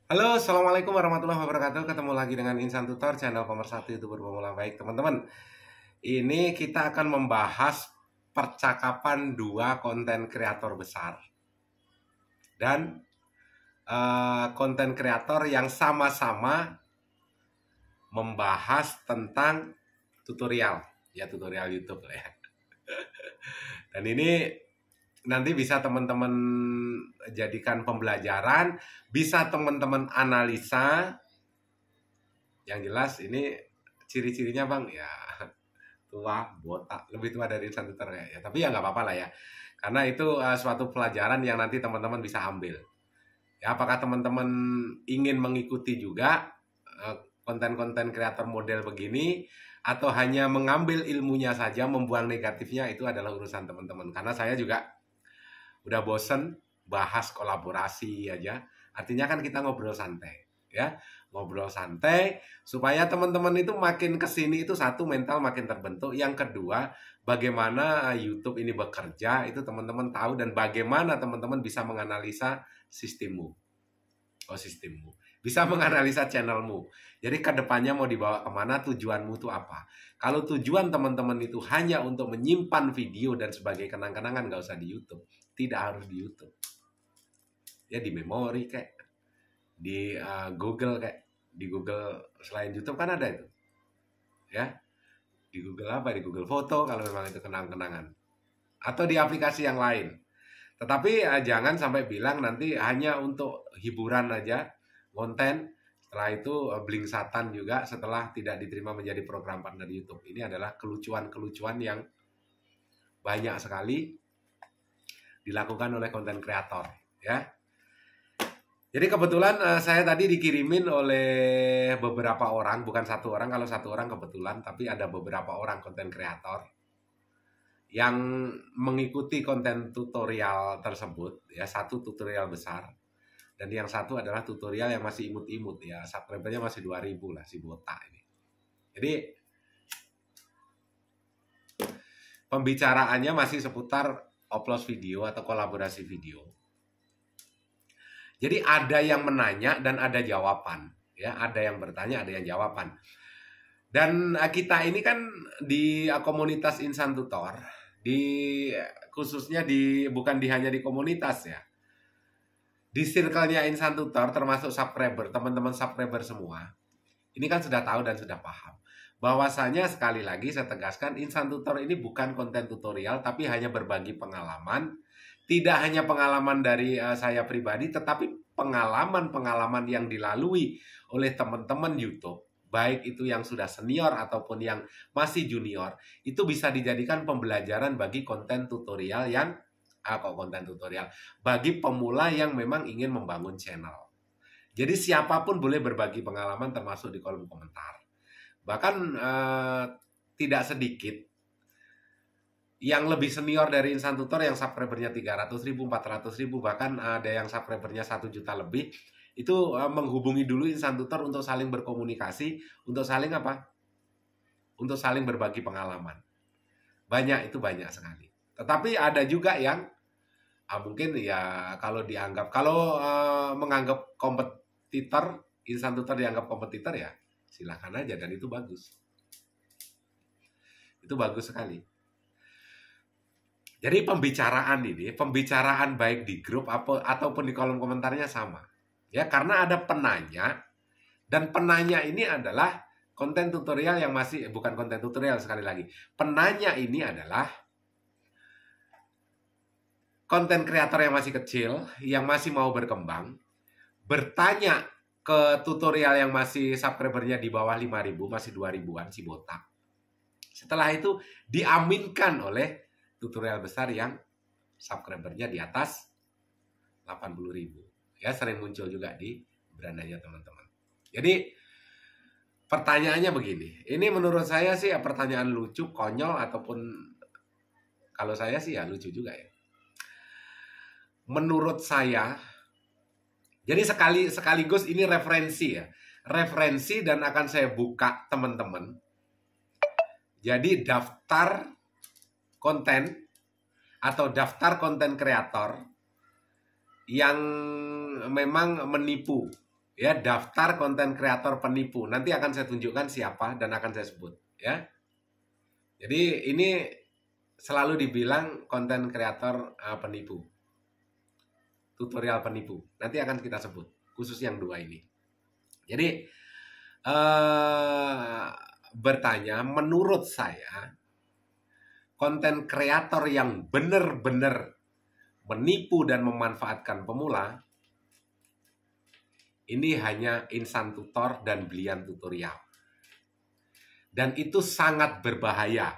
Halo, Assalamualaikum warahmatullahi wabarakatuh. Ketemu lagi dengan Insan Tutor, channel pemersatu YouTuber pemula. Baik, teman-teman. Ini kita akan membahas percakapan dua konten kreator besar. Dan konten kreator yang sama-sama membahas tentang tutorial. Ya, tutorial YouTube lah ya. Dan ini nanti bisa teman-teman jadikan pembelajaran, bisa teman-teman analisa. Yang jelas ini ciri-cirinya Bang, ya tua, botak, lebih tua dari Insan Tutor ya. Tapi ya nggak apa-apa lah ya, karena itu suatu pelajaran yang nanti teman-teman bisa ambil. Ya, apakah teman-teman ingin mengikuti juga konten-konten kreator model begini, atau hanya mengambil ilmunya saja, membuang negatifnya, itu adalah urusan teman-teman. Karena saya juga udah bosen bahas kolaborasi aja. Artinya kan kita ngobrol santai, ya. Ngobrol santai supaya teman-teman itu makin kesini itu satu, mental makin terbentuk. Yang kedua, bagaimana YouTube ini bekerja itu teman-teman tahu, dan bagaimana teman-teman bisa menganalisa sistemmu. Sistemmu. Bisa menganalisa channelmu. Jadi kedepannya mau dibawa kemana, tujuanmu itu apa. Kalau tujuan teman-teman itu hanya untuk menyimpan video dan sebagai kenang-kenangan, nggak usah di YouTube. Tidak harus di YouTube. Ya di memori kayak, di Google kayak. Di Google selain YouTube kan ada itu. Ya. Di Google apa? Di Google Foto kalau memang itu kenang-kenangan. Atau di aplikasi yang lain. Tetapi jangan sampai bilang nanti hanya untuk hiburan aja, konten, setelah itu blingsatan juga setelah tidak diterima menjadi program partner YouTube. Ini adalah kelucuan-kelucuan yang banyak sekali dilakukan oleh konten kreator, ya. Jadi kebetulan saya tadi dikirimin oleh beberapa orang, bukan satu orang, kalau satu orang kebetulan, tapi ada beberapa orang konten kreator yang mengikuti konten tutorial tersebut, ya. Satu tutorial besar, dan yang satu adalah tutorial yang masih imut-imut, ya. Subscribernya masih 2000 lah, si botak ini. Jadi pembicaraannya masih seputar upload video atau kolaborasi video. Jadi ada yang menanya dan ada jawaban, ya. Ada yang bertanya, ada yang jawaban. Dan kita ini kan di komunitas Insan Tutor, khususnya bukan hanya di komunitas, ya. Di circle-nya Insan Tutor termasuk subscriber, teman-teman subscriber semua. Ini kan sudah tahu dan sudah paham bahwasanya, sekali lagi saya tegaskan, Insan Tutor ini bukan konten tutorial, tapi hanya berbagi pengalaman. Tidak hanya pengalaman dari saya pribadi, tetapi pengalaman-pengalaman yang dilalui oleh teman-teman YouTube, baik itu yang sudah senior ataupun yang masih junior, itu bisa dijadikan pembelajaran bagi konten tutorial bagi pemula yang memang ingin membangun channel. Jadi siapapun boleh berbagi pengalaman, termasuk di kolom komentar. Bahkan tidak sedikit yang lebih senior dari Insan Tutor yang subscribernya 300.000, 400.000, bahkan ada yang subscribernya 1 juta lebih, itu menghubungi dulu Insan Tutor untuk saling berkomunikasi, untuk saling apa? Untuk saling berbagi pengalaman. Banyak, itu banyak sekali. Tetapi ada juga yang mungkin ya kalau menganggap kompetitor, Insan Tutor dianggap kompetitor, ya silahkan aja, dan itu bagus. Itu bagus sekali. Jadi pembicaraan baik di grup ataupun di kolom komentarnya sama. Ya, karena ada penanya, dan penanya ini adalah konten tutorial yang bukan konten tutorial, sekali lagi. Penanya ini adalah konten kreator yang masih kecil, yang masih mau berkembang, bertanya ke tutorial yang masih subscribernya di bawah 5.000, masih 2.000-an, si botak. Setelah itu diaminkan oleh tutorial besar yang subscribernya di atas 80.000. Ya, sering muncul juga di berandanya teman-teman. Jadi pertanyaannya begini. Ini menurut saya sih pertanyaan lucu, konyol, ataupun kalau saya sih ya lucu juga, ya. Menurut saya, jadi sekaligus ini referensi, ya. Referensi, dan akan saya buka teman-teman. Jadi daftar konten atau daftar konten kreator yang memang menipu, Ya, daftar konten kreator penipu. Nanti akan saya tunjukkan siapa dan akan saya sebut, ya. Jadi ini selalu dibilang konten kreator penipu. Tutorial penipu. Nanti akan kita sebut khusus yang 2 ini. Jadi bertanya, menurut saya konten kreator yang benar-benar menipu dan memanfaatkan pemula ini hanya Insan Tutor dan Blian Tutorial. Dan itu sangat berbahaya.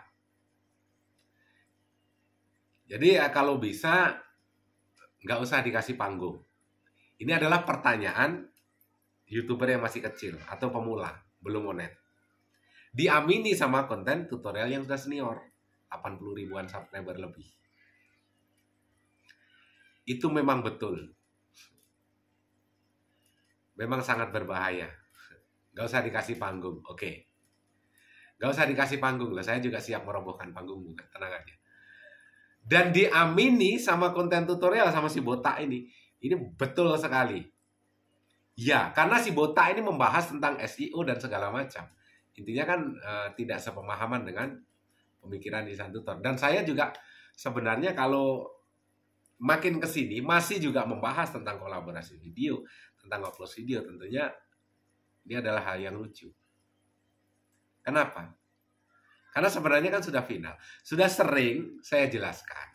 Jadi kalau bisa nggak usah dikasih panggung. Ini adalah pertanyaan YouTuber yang masih kecil atau pemula, belum monet. Diamini sama konten tutorial yang sudah senior, 80 ribuan subscriber lebih. Itu memang betul. Memang sangat berbahaya. Nggak usah dikasih panggung, oke. Nggak usah dikasih panggung, loh. Saya juga siap merobohkan panggung, bukan, tenang aja. Dan diamini sama konten tutorial sama si botak ini betul sekali. Ya, karena si botak ini membahas tentang SEO dan segala macam. Intinya kan tidak sepemahaman dengan pemikiran Insan Tutor. Dan saya juga sebenarnya kalau makin ke sini masih juga membahas tentang kolaborasi video, tentang upload video. Tentunya ini adalah hal yang lucu. Kenapa? Karena sebenarnya kan sudah final. Sudah sering saya jelaskan.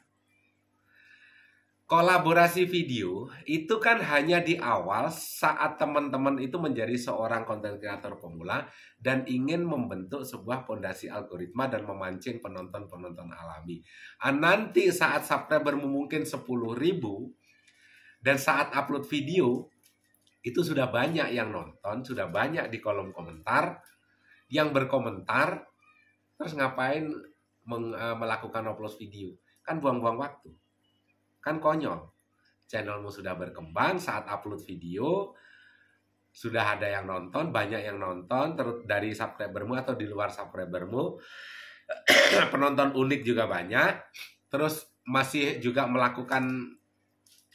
Kolaborasi video itu kan hanya di awal saat teman-teman itu menjadi seorang konten kreator pemula dan ingin membentuk sebuah fondasi algoritma dan memancing penonton-penonton alami. Nanti saat subscribermu mungkin 10.000 dan saat upload video itu sudah banyak yang nonton, sudah banyak di kolom komentar yang berkomentar, terus ngapain melakukan upload video? Kan buang-buang waktu. Kan konyol. Channelmu sudah berkembang, saat upload video sudah ada yang nonton, banyak yang nonton, terus dari subscribermu atau di luar subscribermu, penonton unik juga banyak, terus masih juga melakukan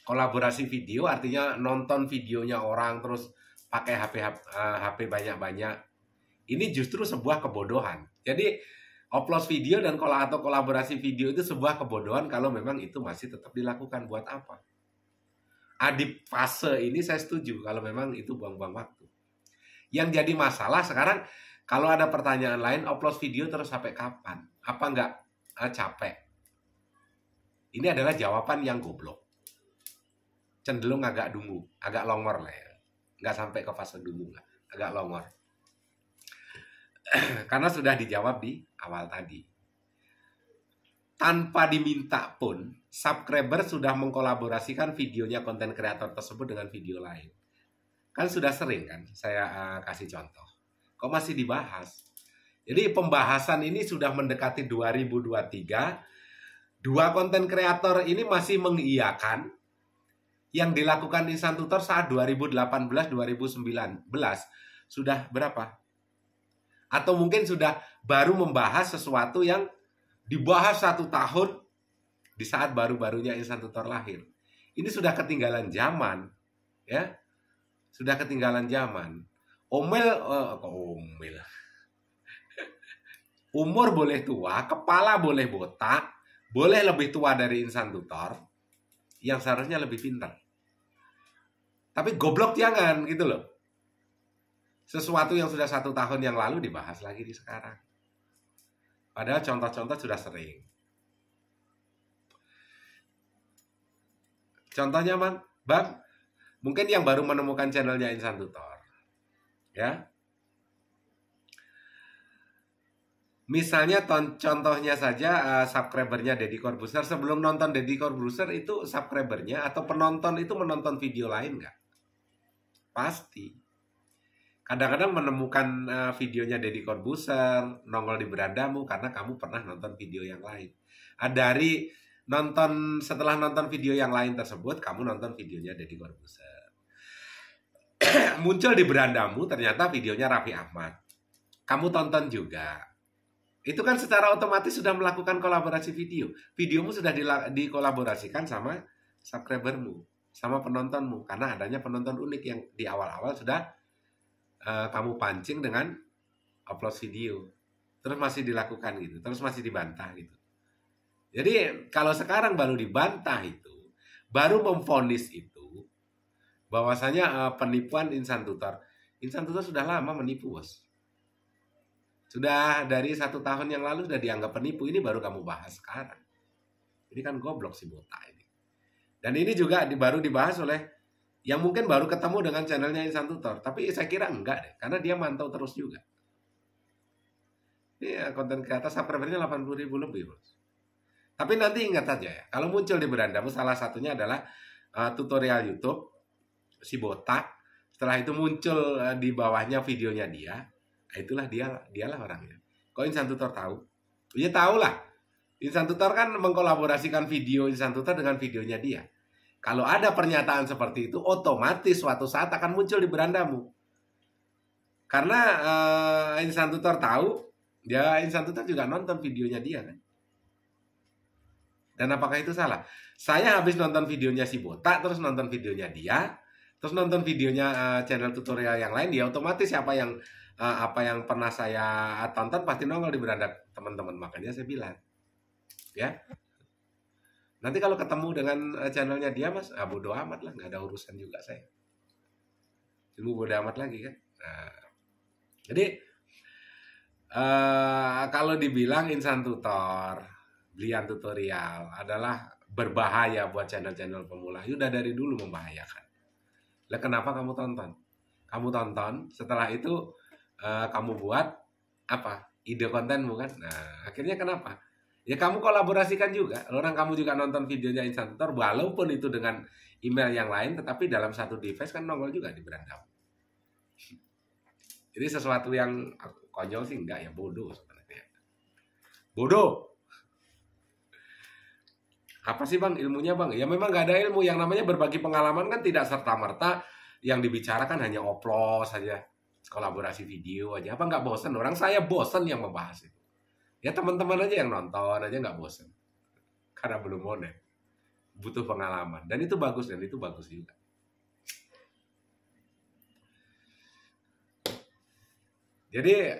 kolaborasi video, artinya nonton videonya orang terus pakai HP banyak-banyak. Ini justru sebuah kebodohan. Jadi upload video dan kolaborasi video itu sebuah kebodohan kalau memang itu masih tetap dilakukan. Buat apa? Di fase ini saya setuju kalau memang itu buang-buang waktu. Yang jadi masalah sekarang kalau ada pertanyaan lain, upload video terus sampai kapan? Apa nggak capek? Ini adalah jawaban yang goblok. Cenderung agak dungu, agak longor lah ya. Nggak sampai ke fase dungu lah, agak longor. Karena sudah dijawab di awal tadi. Tanpa diminta pun, subscriber sudah mengkolaborasikan videonya konten kreator tersebut dengan video lain. Kan sudah sering kan saya kasih contoh. Kok masih dibahas? Jadi pembahasan ini sudah mendekati 2023. Dua konten kreator ini masih mengiyakan yang dilakukan Insan Tutor saat 2018-2019. Sudah berapa? Atau mungkin sudah baru membahas sesuatu yang dibahas 1 tahun di saat baru-barunya Insan Tutor lahir. Ini sudah ketinggalan zaman, ya, sudah ketinggalan zaman. Omel. Umur boleh tua, kepala boleh botak, boleh lebih tua dari Insan Tutor, yang seharusnya lebih pintar. Tapi goblok jangan, gitu loh. Sesuatu yang sudah 1 tahun yang lalu dibahas lagi di sekarang. Padahal contoh-contoh sudah sering. Contohnya Bang, mungkin yang baru menemukan channelnya Insan Tutor. Ya. Misalnya contohnya saja subscribernya Deddy Corbuzier. Sebelum nonton Deddy Corbuzier itu subscribernya atau penonton itu menonton video lain nggak? Pasti. Kadang-kadang menemukan videonya Deddy Corbuzier nongol di berandamu karena kamu pernah nonton video yang lain. Dari setelah nonton video yang lain tersebut, kamu nonton videonya Deddy Corbuzier. Muncul di berandamu ternyata videonya Raffi Ahmad. Kamu tonton juga. Itu kan secara otomatis sudah melakukan kolaborasi video. Videomu sudah dikolaborasikan sama subscribermu. sama penontonmu, karena adanya penonton unik yang di awal-awal sudah kamu pancing dengan upload video, terus masih dilakukan gitu, terus masih dibantah gitu. Jadi kalau sekarang baru dibantah itu, baru memvonis itu bahwasanya penipuan insan tutor. Insan tutor sudah lama menipu, bos. Sudah dari 1 tahun yang lalu sudah dianggap penipu. Ini baru kamu bahas sekarang. Ini kan goblok si botak ini. Dan ini juga baru dibahas oleh yang mungkin baru ketemu dengan channelnya Insan Tutor. Tapi saya kira enggak deh, karena dia mantau terus juga. Ini konten kreator subscribernya 80.000 lebih, bos. Tapi nanti ingat saja ya, kalau muncul di berandamu salah satunya adalah tutorial YouTube si botak. Setelah itu muncul di bawahnya videonya dia. Itulah dialah orangnya. Kok Insan Tutor tahu? Ya tahu lah. Insan Tutor kan mengkolaborasikan video Insan Tutor dengan videonya dia. Kalau ada pernyataan seperti itu, otomatis suatu saat akan muncul di berandamu. Karena Insan Tutor tahu, Insan Tutor juga nonton videonya dia kan. Dan apakah itu salah? Saya habis nonton videonya si botak, terus nonton videonya dia, terus nonton videonya channel tutorial yang lain, dia otomatis apa yang pernah saya tonton pasti nongol di beranda teman-teman. Makanya saya bilang, ya, nanti kalau ketemu dengan channelnya dia, mas, bodo amat lah, nggak ada urusan juga saya. Dulu bodo amat lagi kan. Nah, jadi kalau dibilang Insan Tutor, Blian Tutorial adalah berbahaya buat channel-channel pemula, udah dari dulu membahayakan. Lah kenapa kamu tonton? Kamu tonton, setelah itu kamu buat apa? Ide kontenmu kan? Nah, akhirnya kenapa? Ya kamu kolaborasikan juga. Orang kamu juga nonton videonya Insan Tutor, walaupun itu dengan email yang lain, tetapi dalam satu device kan nongol juga di beranda. Jadi sesuatu yang konyol sih enggak, ya bodoh sebenarnya. Bodoh. Apa sih bang ilmunya bang? Ya memang nggak ada ilmu. Yang namanya berbagi pengalaman kan tidak serta-merta yang dibicarakan hanya oplos saja, kolaborasi video aja. Apa nggak bosan? Orang saya bosan yang membahas itu. Ya teman-teman aja yang nonton aja nggak bosan. Karena belum monet. Butuh pengalaman. Dan itu bagus juga. Jadi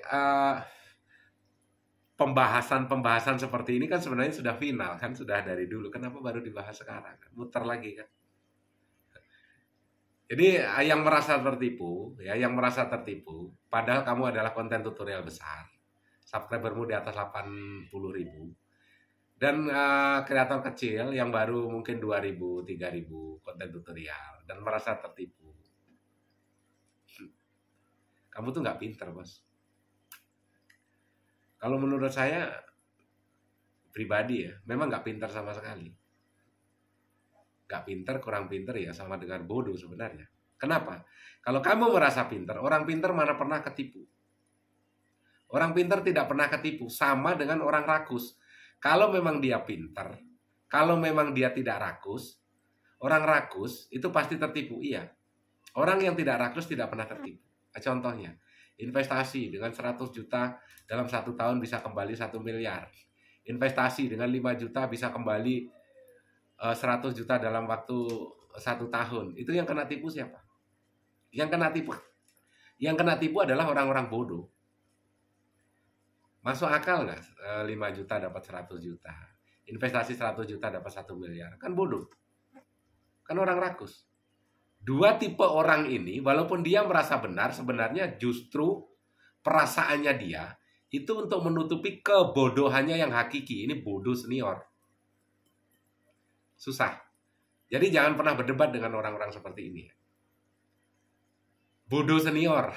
pembahasan seperti ini kan sebenarnya sudah final kan, sudah dari dulu. Kenapa baru dibahas sekarang? Muter lagi kan. Jadi yang merasa tertipu, padahal kamu adalah konten tutorial besar, subscribermu di atas 80.000, dan kreator kecil yang baru mungkin 2.000, 3.000 konten tutorial, dan merasa tertipu. Kamu tuh nggak pinter, bos. Kalau menurut saya pribadi ya, memang nggak pinter sama sekali. Nggak pinter, kurang pinter ya sama dengan bodoh sebenarnya. Kenapa? Kalau kamu merasa pinter, orang pinter mana pernah ketipu? Orang pinter tidak pernah ketipu, sama dengan orang rakus. Kalau memang dia pinter, kalau memang dia tidak rakus, orang rakus itu pasti tertipu, iya. Orang yang tidak rakus tidak pernah tertipu. Contohnya, investasi dengan 100 juta dalam 1 tahun bisa kembali 1 miliar. Investasi dengan 5 juta bisa kembali 100 juta dalam waktu 1 tahun. Itu yang kena tipu siapa? Yang kena tipu adalah orang-orang bodoh. Masuk akal nggak 5 juta dapat 100 juta? Investasi 100 juta dapat 1 miliar. Kan bodoh. Kan orang rakus. Dua tipe orang ini, walaupun dia merasa benar, sebenarnya justru perasaannya dia itu untuk menutupi kebodohannya yang hakiki. Ini bodoh senior. Susah. Jadi jangan pernah berdebat dengan orang-orang seperti ini. Bodoh senior.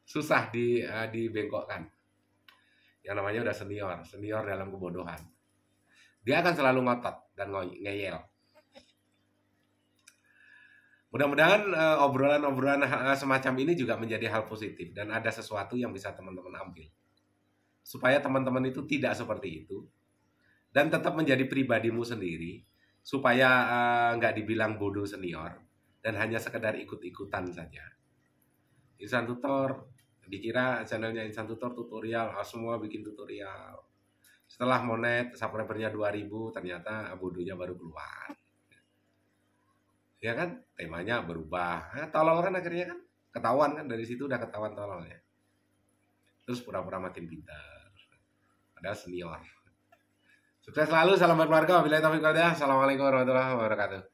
Susah dibengkokkan. Yang namanya udah senior dalam kebodohan. Dia akan selalu ngotot dan ngeyel. Mudah-mudahan obrolan-obrolan semacam ini juga menjadi hal positif dan ada sesuatu yang bisa teman-teman ambil. Supaya teman-teman itu tidak seperti itu dan tetap menjadi pribadimu sendiri, supaya nggak dibilang bodoh senior dan hanya sekedar ikut-ikutan saja. Insan Tutor, dikira channelnya Insan Tutor tutorial, semua bikin tutorial. Setelah monet, subscribernya 2.000, ternyata bodohnya baru keluar. ya kan? Temanya berubah. Nah, tolol kan akhirnya kan ketahuan kan, dari situ udah ketahuan tololnya. Terus pura-pura makin pintar, padahal senior. Sukses selalu, salam buat keluarga. Wabillahi taufiq wal hidayah. Assalamualaikum warahmatullahi wabarakatuh.